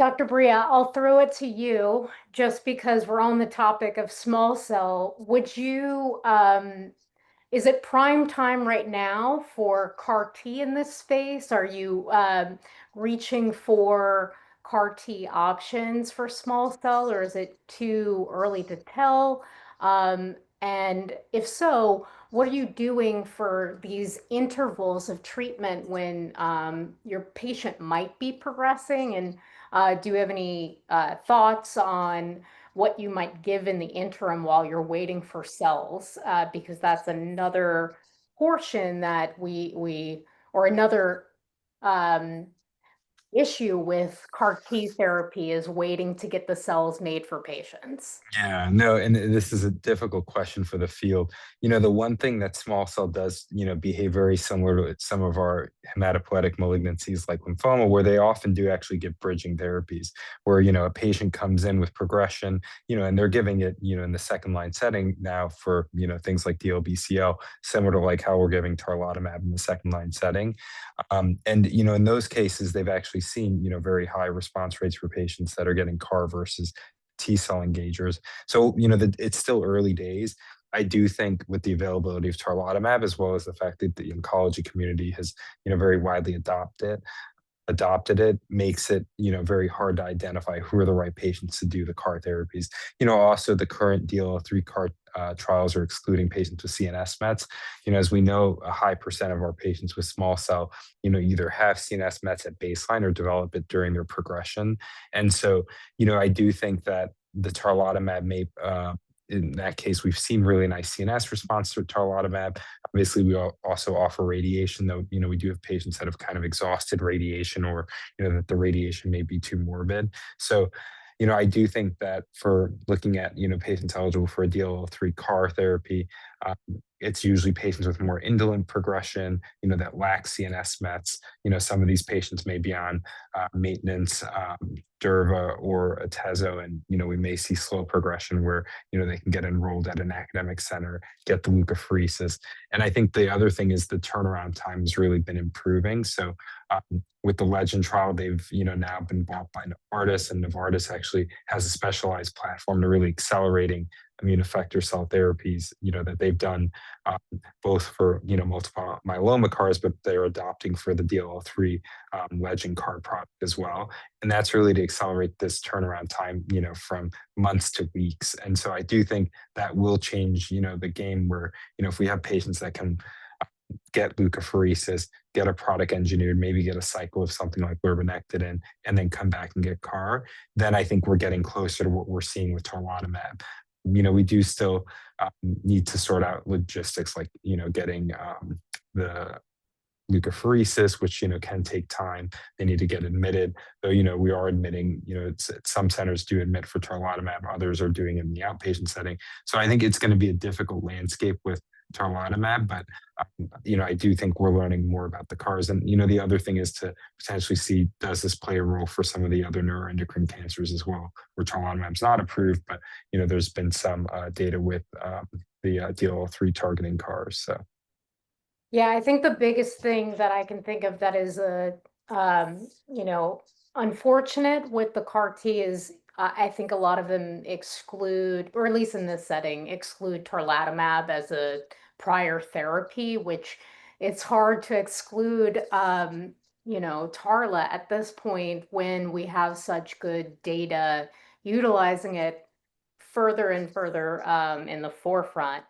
Dr. Bria, I'll throw it to you just because we're on the topic of small cell. Is it prime time right now for CAR T in this space? Are you reaching for CAR T options for small cell, or is it too early to tell? And if so, what are you doing for these intervals of treatment when your patient might be progressing? And do you have any thoughts on what you might give in the interim while you're waiting for cells, because that's another portion that or another um, issue with CAR T therapy is waiting to get the cells made for patients. Yeah, no, and this is a difficult question for the field. The one thing that small cell does, behave very similar to some of our hematopoietic malignancies like lymphoma, where they often do actually give bridging therapies, where, a patient comes in with progression, and they're giving it, in the second line setting now for, things like DLBCL, similar to like how we're giving tarlatamab in the second line setting. And, in those cases, they've actually seen, very high response rates for patients that are getting CAR versus T cell engagers. So, it's still early days. I do think with the availability of tarlatamab, as well as the fact that the oncology community has, very widely adopted it, makes it, very hard to identify who are the right patients to do the CAR therapies. Also the current DLL3 CAR trials are excluding patients with CNS mets. As we know, a high percent of our patients with small cell, either have CNS mets at baseline or develop it during their progression. And so, I do think that the tarlatamab may in that case, we've seen really nice CNS response to tarlatamab. Obviously, we also offer radiation, though, we do have patients that have kind of exhausted radiation or, that the radiation may be too morbid. So, I do think that for looking at, patients eligible for a DLL3 CAR therapy, um, it's usually patients with more indolent progression, that lack CNS mets. Some of these patients may be on maintenance, Durva or Atezo, and, we may see slow progression where, they can get enrolled at an academic center, get the leukapheresis. And I think the other thing is the turnaround time has really been improving. So with the Legend trial, they've now been bought by Novartis, and Novartis actually has a specialized platform to really accelerating immune effector cell therapies. That they've done both for multiple myeloma CARs, but they're adopting for the DLL3 Legend CAR product as well. And that's really to accelerate this turnaround time, from months to weeks. And so I do think that will change, the game where, if we have patients that can get leukapheresis, get a product engineered, maybe get a cycle of something like lurbinectedin, and then come back and get CAR, then I think we're getting closer to what we're seeing with tarlatamab. We do still need to sort out logistics like, getting the leukapheresis, which, can take time. They need to get admitted, though, we are admitting, some centers do admit for tarlatamab, others are doing it in the outpatient setting. So I think it's going to be a difficult landscape with tarlatamab, but I do think we're learning more about the CARs. And the other thing is to potentially see, does this play a role for some of the other neuroendocrine cancers as well, where tarlatamab's not approved, but there's been some data with the DLL3 targeting CARs. So Yeah, I think the biggest thing that I can think of that is you know, unfortunate with the CAR T is I think a lot of them exclude, or at least in this setting, exclude tarlatamab as a prior therapy, which it's hard to exclude, Tarla at this point when we have such good data utilizing it further and further in the forefront.